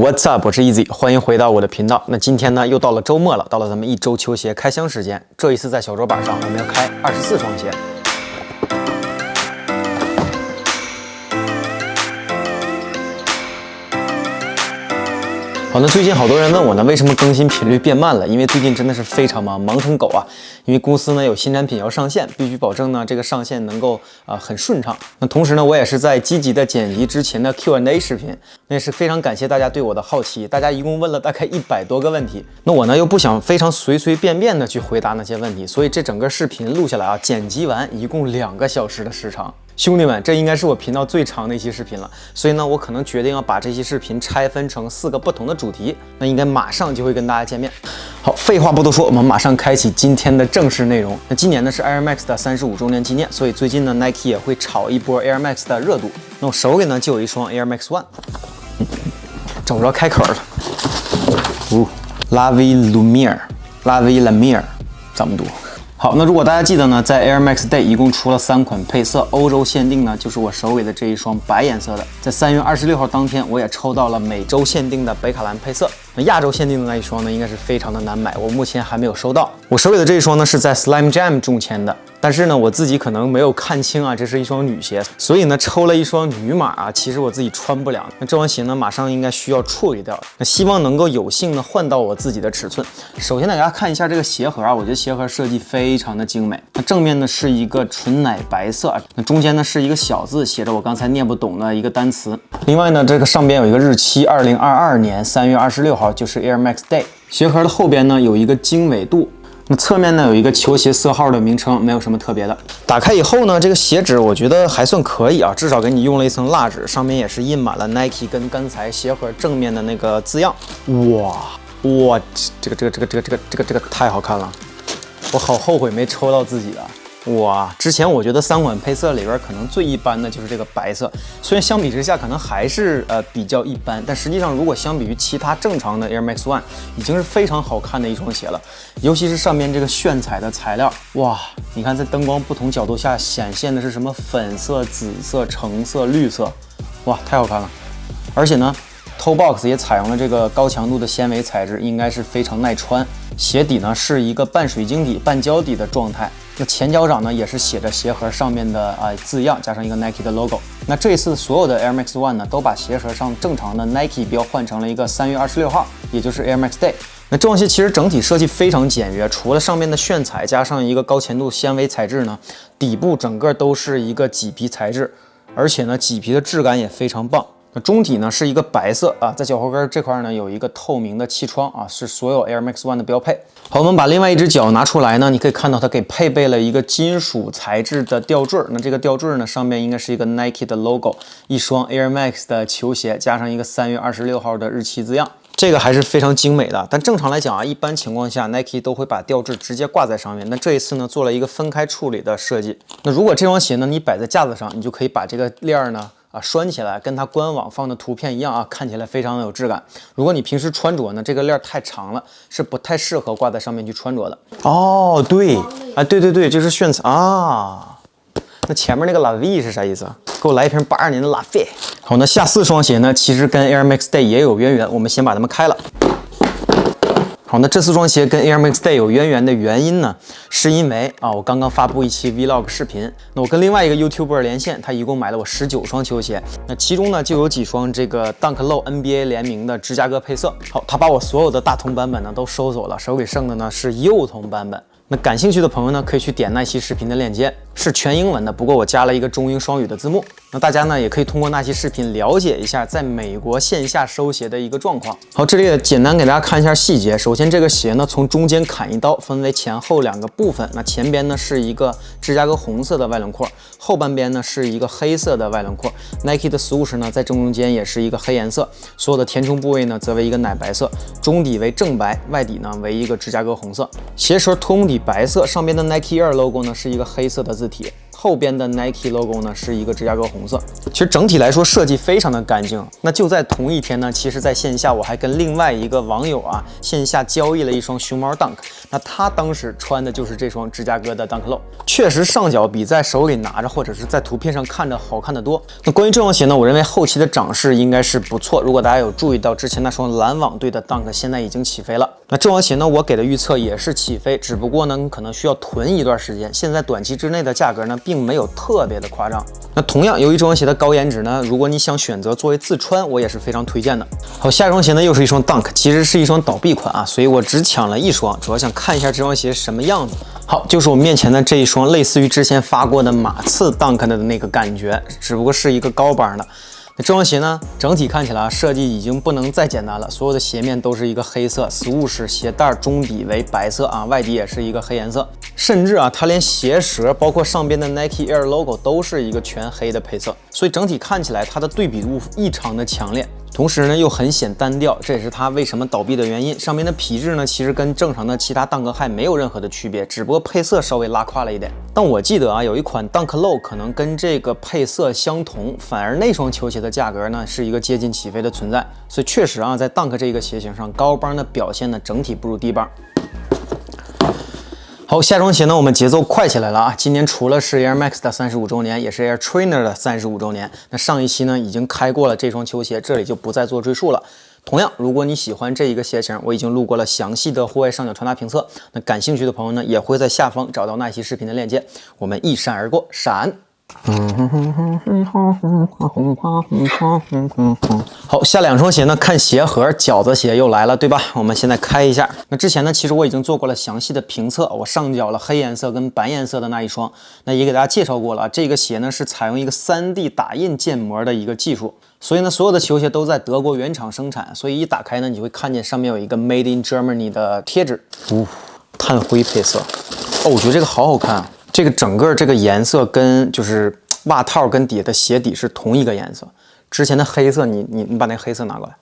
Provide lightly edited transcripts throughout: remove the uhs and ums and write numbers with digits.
What's up？ 我是 Easy， 欢迎回到我的频道。那今天呢，又到了周末了，到了咱们一周球鞋开箱时间。这一次在小周板上，我们要开24双鞋。好，那最近好多人问我呢，为什么更新频率变慢了？因为最近真的是非常忙，忙成狗啊！因为公司呢有新产品要上线，必须保证呢这个上线能够很顺畅。那同时呢，我也是在积极的剪辑之前的 Q&A 视频，那也是非常感谢大家对我的好奇。大家一共问了大概100多个问题，那我呢又不想非常随随便便的去回答那些问题，所以这整个视频录下来啊，剪辑完一共2个小时的时长。兄弟们，这应该是我频道最长的一期视频了，所以呢，我可能决定要把这期视频拆分成4个不同的主题，那应该马上就会跟大家见面。好，废话不多说，我们马上开启今天的正式内容。那今年呢是 Air Max 的35周年纪念，所以最近呢 Nike 也会炒一波 Air Max 的热度。那我手里呢就有一双 Air Max One， 找不着开口了。La Vie Lumiere，La Vie Lumiere， 怎么读？好，那如果大家记得呢，在 Air Max Day 一共出了3款配色，欧洲限定呢就是我手里的这一双白颜色的，在3月26号当天，我也抽到了美洲限定的北卡蓝配色。那亚洲限定的那一双呢，应该是非常的难买，我目前还没有收到。我手里的这一双呢是在 Slime Jam 中签的，但是呢我自己可能没有看清啊，这是一双女鞋，所以呢抽了一双女码啊，其实我自己穿不了。那这双鞋呢马上应该需要处理掉，那希望能够有幸的换到我自己的尺寸。首先呢给大家看一下这个鞋盒啊，我觉得鞋盒设计非常的精美。那正面呢是一个纯奶白色，那中间呢是一个小字，写着我刚才念不懂的一个单词。另外呢这个上边有一个日期，2022年3月26号，就是 Air Max Day。鞋盒的后边呢有一个经纬度，那侧面呢有一个球鞋色号的名称，没有什么特别的。打开以后呢，这个鞋纸我觉得还算可以啊，至少给你用了一层蜡纸，上面也是印满了 Nike 跟刚才鞋盒正面的那个字样。哇，这个太好看了，我好后悔没抽到自己的。哇，之前我觉得3款配色里边可能最一般的就是这个白色，虽然相比之下可能还是比较一般，但实际上如果相比于其他正常的 Air Max One， 已经是非常好看的一双鞋了。尤其是上面这个炫彩的材料，哇，你看在灯光不同角度下显现的是什么粉色、紫色、橙色、绿色，哇，太好看了。而且呢，Toe Box 也采用了这个高强度的纤维材质，应该是非常耐穿。鞋底呢是一个半水晶底、半胶底的状态。那前脚掌呢也是写着鞋盒上面的字样，加上一个 Nike 的 logo。那这一次所有的 Air Max One 呢都把鞋盒上正常的 Nike 标换成了一个3月26号，也就是 Air Max Day。那这双鞋其实整体设计非常简约，除了上面的炫彩加上一个高强度纤维材质呢，底部整个都是一个麂皮材质，而且呢麂皮的质感也非常棒。那中底呢是一个白色啊，在脚后跟这块呢有一个透明的气窗啊，是所有 Air Max One 的标配。好，我们把另外一只脚拿出来呢，你可以看到它给配备了一个金属材质的吊坠。那这个吊坠呢上面应该是一个 Nike 的 logo， 一双 Air Max 的球鞋加上一个3月26号的日期字样。这个还是非常精美的，但正常来讲啊，一般情况下 Nike 都会把吊坠直接挂在上面。那这一次呢，做了一个分开处理的设计。那如果这双鞋呢，你摆在架子上，你就可以把这个链呢拴起来，跟它官网放的图片一样啊，看起来非常有质感。如果你平时穿着呢，这个链太长了，是不太适合挂在上面去穿着的。哦，对啊，对，这是炫彩啊。那前面那个 La Vie 是啥意思啊？给我来一瓶82年的 La Vie。好，那下4双鞋呢，其实跟 Air Max Day 也有渊源，我们先把它们开了。好，那这4双鞋跟 Air Max Day 有渊源的原因呢，是因为我刚刚发布一期 Vlog 视频，那我跟另外一个 YouTuber 连线，他一共买了我19双球鞋，那其中呢就有几双这个 Dunk Low NBA 联名的芝加哥配色。好，他把我所有的大铜版本呢都收走了，手里剩的呢是幼铜版本。那感兴趣的朋友呢，可以去点那期视频的链接，是全英文的，不过我加了一个中英双语的字幕。那大家呢也可以通过那期视频了解一下在美国线下收鞋的一个状况。好，这里也简单给大家看一下细节。首先这个鞋呢从中间砍一刀，分为前后2个部分。那前边呢是一个芝加哥红色的外轮廓，后半边呢是一个黑色的外轮廓。Nike 的 swoosh 呢在正中间也是一个黑颜色，所有的填充部位呢则为一个奶白色，中底为正白，外底呢为一个芝加哥红色。鞋舌通底白色，上边的 Nike Air logo 呢是一个黑色的字体。后边的 Nike logo 呢是一个芝加哥红色。其实整体来说设计非常的干净。那就在同一天呢，其实在线下我还跟另外一个网友啊线下交易了一双熊猫 Dunk， 那他当时穿的就是这双芝加哥的 Dunk Low， 确实上脚比在手里拿着或者是在图片上看着好看得多。那关于这双鞋呢，我认为后期的涨势应该是不错。如果大家有注意到之前那双篮网队的 Dunk 现在已经起飞了，那这双鞋呢，我给的预测也是起飞，只不过呢可能需要囤一段时间。现在短期之内的价格呢，并没有特别的夸张。那同样，由于这双鞋的高颜值呢，如果你想选择作为自穿，我也是非常推荐的。好，下一双鞋呢又是一双 Dunk， 其实是一双倒闭款啊，所以我只抢了一双，主要想看一下这双鞋什么样子。好，就是我面前的这一双，类似于之前发过的马刺 Dunk 的那个感觉，只不过是一个高帮的。那这双鞋呢，整体看起来啊，设计已经不能再简单了，所有的鞋面都是一个黑色 swoosh， 鞋带中底为白色啊，外底也是一个黑颜色，甚至啊，它连鞋舌包括上边的 Nike Air logo 都是一个全黑的配色，所以整体看起来它的对比度异常的强烈。同时呢，又很显单调，这也是它为什么倒闭的原因。上面的皮质呢，其实跟正常的其他 Dunk High 没有任何的区别，只不过配色稍微拉胯了一点。但我记得啊，有一款 Dunk Low 可能跟这个配色相同，反而那双球鞋的价格呢是一个接近起飞的存在。所以确实啊，在 Dunk 这个鞋型上，高帮的表现呢整体不如低帮。好，下双鞋呢，我们节奏快起来了啊！今年除了是 Air Max 的35周年，也是 Air Trainer 的35周年。那上一期呢已经开过了这双球鞋，这里就不再做赘述了。同样，如果你喜欢这一个鞋型，我已经录过了详细的户外上脚穿搭评测。那感兴趣的朋友呢，也会在下方找到那期视频的链接。我们一闪而过，闪。好，下两双鞋呢，看鞋盒，饺子鞋又来了，对吧？我们现在开一下。那之前呢，其实我已经做过了详细的评测，我上脚了黑颜色跟白颜色的那一双，那也给大家介绍过了。这个鞋呢是采用一个 3D 打印建模的一个技术，所以呢，所有的球鞋都在德国原厂生产，所以一打开呢，你会看见上面有一个 Made in Germany 的贴纸。炭灰配色，哦，我觉得这个好好看啊。这个整个这个颜色跟就是袜套跟底下的鞋底是同一个颜色。之前的黑色，你把那黑色拿过来，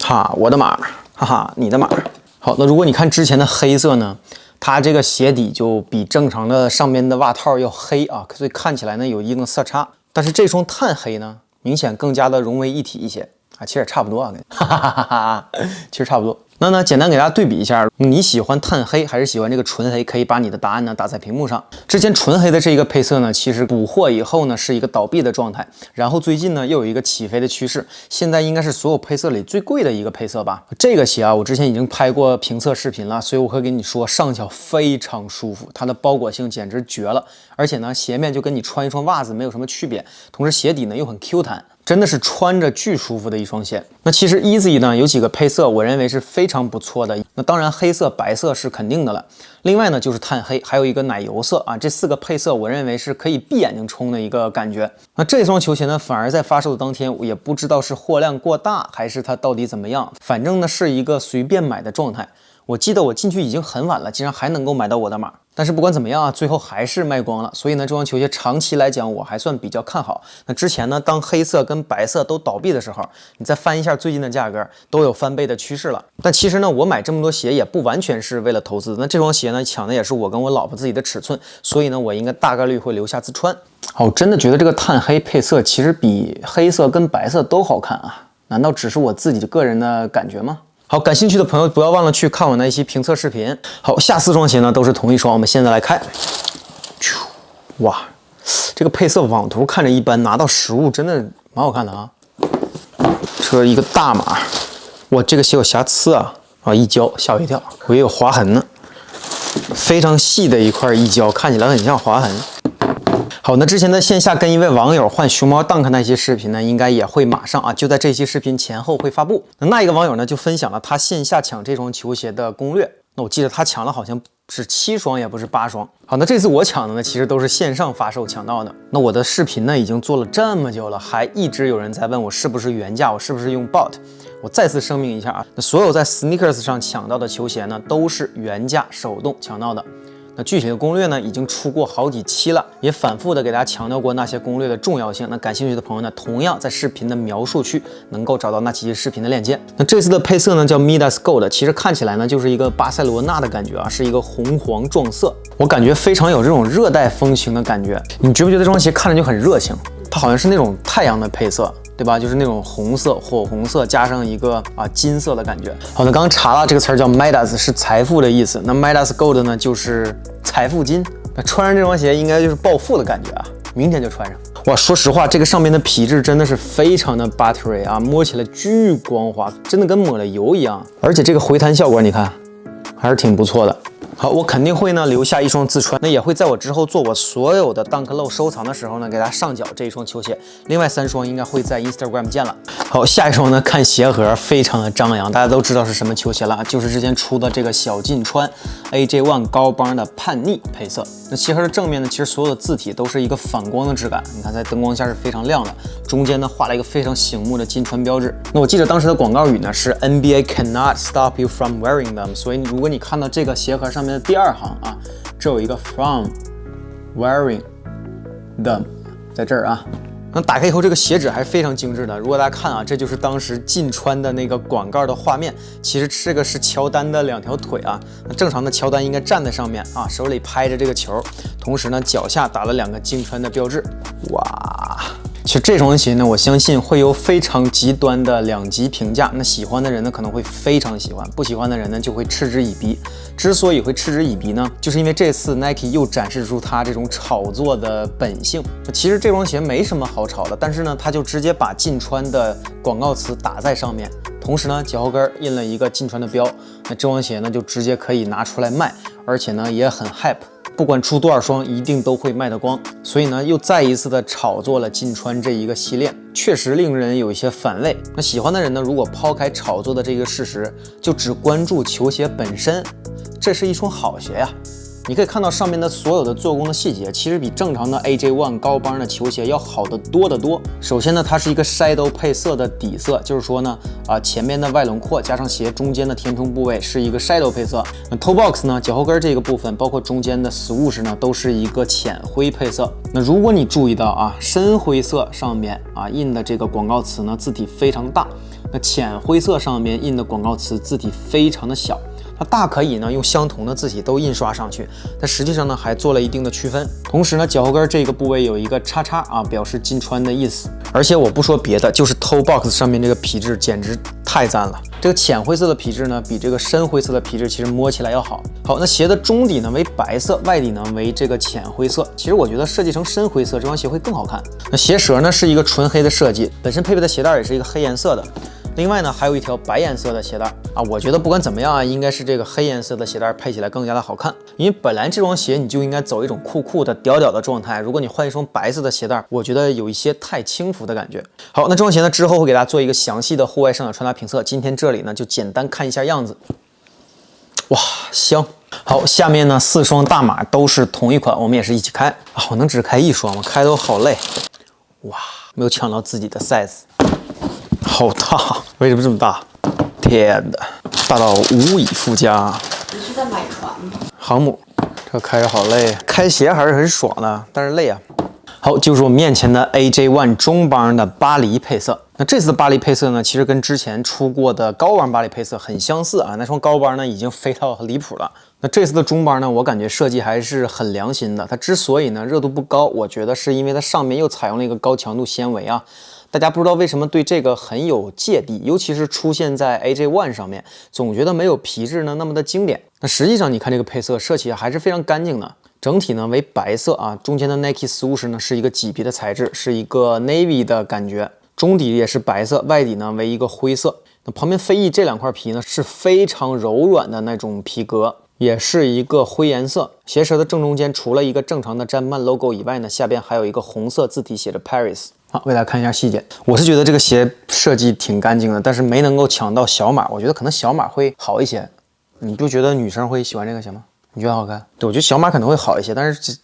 哈，我的码，哈哈，你的码。好，那如果你看之前的黑色呢，它这个鞋底就比正常的上面的袜套要黑啊，所以看起来呢有一定的色差。但是这双炭黑呢，明显更加的融为一体一些啊，其实也差不多啊，哈哈哈哈，其实差不多。那呢，简单给大家对比一下，你喜欢炭黑还是喜欢这个纯黑？可以把你的答案呢打在屏幕上。之前纯黑的这一个配色呢，其实补货以后呢是一个倒闭的状态，然后最近呢又有一个起飞的趋势，现在应该是所有配色里最贵的一个配色吧。这个鞋啊，我之前已经拍过评测视频了，所以我会跟你说，上脚非常舒服，它的包裹性简直绝了，而且呢，鞋面就跟你穿一双袜子没有什么区别，同时鞋底呢又很 Q 弹。真的是穿着巨舒服的一双鞋。那其实 Easy 呢有几个配色，我认为是非常不错的。那当然黑色、白色是肯定的了。另外呢就是炭黑，还有一个奶油色啊，这4个配色我认为是可以闭眼睛冲的一个感觉。那这双球鞋呢，反而在发售的当天，我也不知道是货量过大还是它到底怎么样，反正呢是一个随便买的状态。我记得我进去已经很晚了，竟然还能够买到我的码。但是不管怎么样啊，最后还是卖光了。所以呢，这双球鞋长期来讲我还算比较看好。那之前呢，当黑色跟白色都倒闭的时候，你再翻一下最近的价格，都有翻倍的趋势了。但其实呢，我买这么多鞋也不完全是为了投资。那这双鞋呢，抢的也是我跟我老婆自己的尺寸，所以呢，我应该大概率会留下自穿。好，我真的觉得这个炭黑配色其实比黑色跟白色都好看啊，难道只是我自己个人的感觉吗？好，感兴趣的朋友不要忘了去看我那一期评测视频。好，下4双鞋呢都是同一双，我们现在来开。哇，这个配色网图看着一般，拿到实物真的蛮好看的啊。这一个大码，哇，这个鞋有瑕疵啊！啊，一胶吓我一跳，我以为有划痕呢。非常细的一块一胶，看起来很像划痕。好，那之前在线下跟一位网友换熊猫 Dunk 那些视频呢，应该也会马上啊，就在这期视频前后会发布。那一个网友呢，就分享了他线下抢这双球鞋的攻略。那我记得他抢了好像是7双，也不是8双。好，那这次我抢的呢，其实都是线上发售抢到的。那我的视频呢，已经做了这么久了，还一直有人在问我是不是原价，我是不是用 bot。我再次声明一下啊，那所有在 Sneakers 上抢到的球鞋呢，都是原价手动抢到的。那具体的攻略呢，已经出过好几期了，也反复的给大家强调过那些攻略的重要性。那感兴趣的朋友呢，同样在视频的描述区能够找到那几期视频的链接。那这次的配色呢叫 Midas Gold， 其实看起来呢就是一个巴塞罗那的感觉啊，是一个红黄撞色，我感觉非常有这种热带风情的感觉。你觉不觉得这双鞋看着就很热情？它好像是那种太阳的配色。对吧？就是那种红色、火红色加上一个金色的感觉。好，那刚刚查了这个词儿叫 Midas， 是财富的意思。那 Midas Gold 呢，就是财富金。那穿上这双鞋应该就是暴富的感觉啊！明天就穿上。哇，说实话，这个上面的皮质真的是非常的 buttery 啊，摸起来巨光滑，真的跟抹了油一样。而且这个回弹效果，你看还是挺不错的。好，我肯定会呢留下一双自穿，那也会在我之后做我所有的 Dunk Low 收藏的时候呢，给大家上脚这一双球鞋。另外3双应该会在 Instagram 见了。好，下一双呢，看鞋盒非常的张扬，大家都知道是什么球鞋了，就是之前出的这个小进川 AJ1 高帮的叛逆配色。那鞋盒的正面呢，其实所有的字体都是一个反光的质感，你看在灯光下是非常亮的。中间呢画了一个非常醒目的进川标志。那我记得当时的广告语呢是 NBA cannot stop you from wearing them， 所以如果你看到这个鞋盒上面的第2行啊，这有一个 from wearing them 在这儿啊。那打开以后，这个鞋纸还是非常精致的。如果大家看啊，这就是当时进川的那个广告的画面。其实这个是乔丹的2条腿啊。那正常的乔丹应该站在上面啊，手里拍着这个球，同时呢脚下打了2个进川的标志。哇！其实这双鞋呢，我相信会有非常极端的2极评价。那喜欢的人呢，可能会非常喜欢；不喜欢的人呢，就会嗤之以鼻。之所以会嗤之以鼻呢，就是因为这次 Nike 又展示出它这种炒作的本性。其实这双鞋没什么好炒的，但是呢，它就直接把进川的广告词打在上面，同时呢，脚后跟印了一个进川的标。那这双鞋呢，就直接可以拿出来卖，而且呢，也很 hype。不管出多少双，一定都会卖得光。所以呢，又再一次的炒作了进川这一个系列，确实令人有一些反胃。那喜欢的人呢，如果抛开炒作的这个事实，就只关注球鞋本身，这是一双好鞋呀。你可以看到上面的所有的做工的细节，其实比正常的 AJ1 高帮的球鞋要好得多得多。首先呢，它是一个 shadow 配色的底色，就是说呢，前面的外轮廓加上鞋中间的填充部位是一个 shadow 配色。那 toe box 呢，脚后跟这个部分，包括中间的 swoosh 呢，都是一个浅灰配色。那如果你注意到啊，深灰色上面印的这个广告词呢，字体非常大；那浅灰色上面印的广告词字体非常的小。它大可以呢用相同的字体都印刷上去，但实际上呢还做了一定的区分。同时呢，脚后跟这个部位有一个叉叉表示进川的意思。而且我不说别的，就是 toe box 上面这个皮质简直太赞了。这个浅灰色的皮质呢，比这个深灰色的皮质其实摸起来要好。好，那鞋的中底呢为白色，外底呢为这个浅灰色。其实我觉得设计成深灰色，这双鞋会更好看。那鞋舌呢是一个纯黑的设计，本身配备的鞋带也是一个黑颜色的。另外呢，还有一条白颜色的鞋带我觉得不管怎么样应该是这个黑颜色的鞋带配起来更加的好看。因为本来这双鞋你就应该走一种酷酷的、屌屌的状态，如果你换一双白色的鞋带，我觉得有一些太轻浮的感觉。好，那这双鞋呢之后会给大家做一个详细的户外上脚穿搭评测，今天这里呢就简单看一下样子。哇，香！好，下面呢4双大码都是同一款，我们也是一起开我能只开1双吗？开都好累。哇，没有抢到自己的 size。好大，为什么这么大？天哪，大到无以复加。你是在买船吗？航母，这开着好累，开鞋还是很爽的，但是累啊。好，就是我面前的 AJ1 中帮的巴黎配色。那这次的巴黎配色呢，其实跟之前出过的高帮巴黎配色很相似那双高帮呢已经飞到离谱了。那这次的中帮呢，我感觉设计还是很良心的。它之所以呢热度不高，我觉得是因为它上面又采用了一个高强度纤维大家不知道为什么对这个很有芥蒂，尤其是出现在 AJ1 上面，总觉得没有皮质呢那么的经典。那实际上你看这个配色设计还是非常干净的，整体呢为白色中间的 Nike Swoosh 呢是一个麂皮的材质，是一个 navy 的感觉，中底也是白色，外底呢为一个灰色。那旁边飞翼这2块皮呢是非常柔软的那种皮革，也是一个灰颜色。鞋舌的正中间除了一个正常的詹曼 logo 以外呢，下边还有一个红色字体写着 Paris。好，为大家看一下细节。我是觉得这个鞋设计挺干净的，但是没能够抢到小码。我觉得可能小码会好一些。你不觉得女生会喜欢这个鞋吗？你觉得好看？对，我觉得小码可能会好一些，但是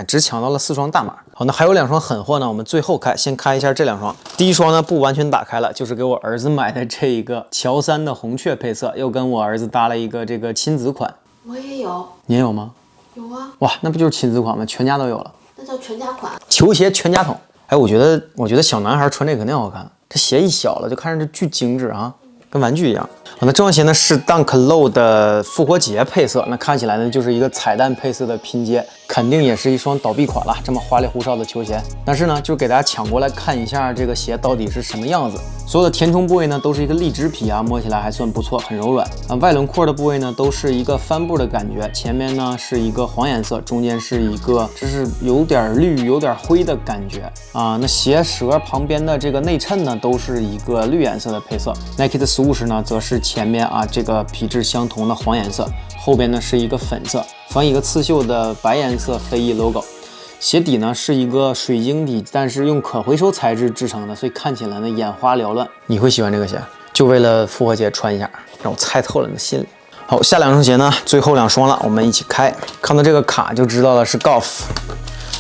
只抢到了4双大码。好，那还有2双狠货呢，我们最后开，先开一下这2双。第一双呢不完全打开了，就是给我儿子买的这一个乔3的红雀配色，又跟我儿子搭了一个这个亲子款。我也有。你也有吗？有啊。哇，那不就是亲子款吗？全家都有了。那叫全家款。球鞋全家桶。哎，我觉得小男孩穿这个肯定好看。这鞋一小了，就看着就巨精致啊，跟玩具一样。那这双鞋呢是 Dunk Low 的复活节配色，那看起来呢就是一个彩蛋配色的拼接，肯定也是一双倒闭款了。这么花里胡哨的球鞋，但是呢就给大家抢过来看一下这个鞋到底是什么样子。所有的填充部位呢都是一个荔枝皮啊，摸起来还算不错，很柔软啊。外轮廓的部位呢都是一个帆布的感觉，前面呢是一个黄颜色，中间是一个就是有点绿有点灰的感觉啊。那鞋舌旁边的这个内衬呢都是一个绿颜色的配色。Nike 的 Swoosh 呢则是前面啊这个皮质相同的黄颜色，后边呢是一个粉色，仿一个刺绣的白颜色飞翼 logo。鞋底呢是一个水晶底，但是用可回收材质制成的，所以看起来呢眼花缭乱。你会喜欢这个鞋？就为了复活节穿一下，让我猜透了你的心理。好，下两双鞋呢，最后2双了，我们一起开。看到这个卡就知道了是 Golf。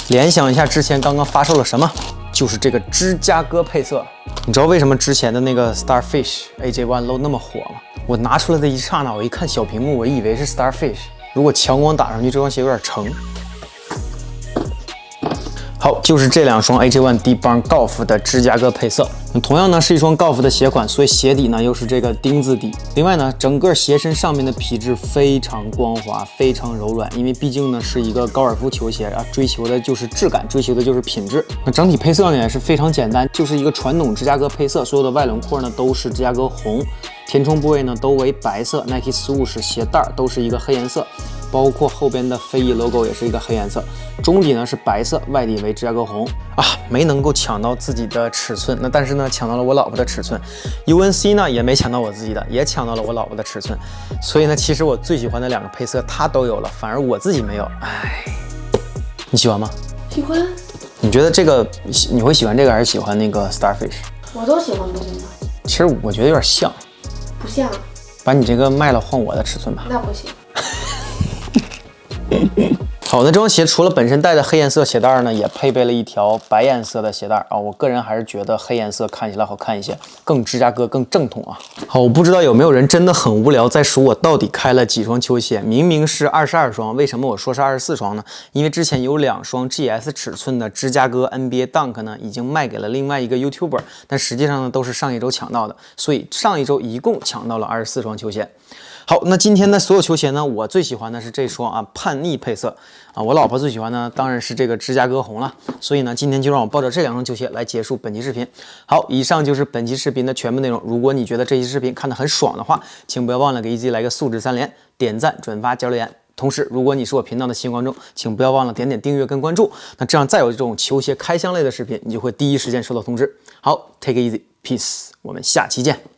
联想一下之前刚刚发售了什么？就是这个芝加哥配色。你知道为什么之前的那个 Starfish AJ1 Low 那么火吗？我拿出来的一刹那，我一看小屏幕，我以为是 Starfish。如果强光打上去，这双鞋有点沉。好，就是这2双 AJ1 D-Barn Golf 的芝加哥配色。同样呢是一双 Golf 的鞋款，所以鞋底呢又是这个钉子底。另外呢，整个鞋身上面的皮质非常光滑，非常柔软，因为毕竟呢是一个高尔夫球鞋啊，追求的就是质感，追求的就是品质。那整体配色呢也是非常简单，就是一个传统芝加哥配色，所有的外轮廓呢都是芝加哥红，填充部位呢都为白色。Nike Swoosh 鞋带都是一个黑颜色。包括后边的飞翼 logo 也是一个黑颜色，中底呢是白色，外底为芝加哥红啊，没能够抢到自己的尺寸，那但是呢抢到了我老婆的尺寸 ，UNC 呢也没抢到我自己的，也抢到了我老婆的尺寸，所以呢其实我最喜欢的2个配色她都有了，反而我自己没有，哎，你喜欢吗？喜欢。你觉得这个你会喜欢这个还是喜欢那个 Starfish？ 我都喜欢不同的。其实我觉得有点像。不像。把你这个卖了换我的尺寸吧。那不行。好，那这双鞋除了本身带的黑颜色鞋带呢，也配备了一条白颜色的鞋带啊。我个人还是觉得黑颜色看起来好看一些，更芝加哥，更正统啊。好，我不知道有没有人真的很无聊，在数我到底开了几双球鞋。明明是22双，为什么我说是24双呢？因为之前有2双 GS 尺寸的芝加哥 NBA Dunk 呢，已经卖给了另外一个 YouTuber， 但实际上呢都是上一周抢到的，所以上一周一共抢到了24双球鞋。好，那今天的所有球鞋呢，我最喜欢的是这双啊叛逆配色啊，我老婆最喜欢呢当然是这个芝加哥红了，所以呢今天就让我抱着这2双球鞋来结束本期视频。好，以上就是本期视频的全部内容。如果你觉得这期视频看得很爽的话，请不要忘了给一集来个素质3连，点赞、转发、加留言。同时，如果你是我频道的新观众，请不要忘了点订阅跟关注，那这样再有这种球鞋开箱类的视频，你就会第一时间收到通知。好 ，Take it easy，peace，我们下期见。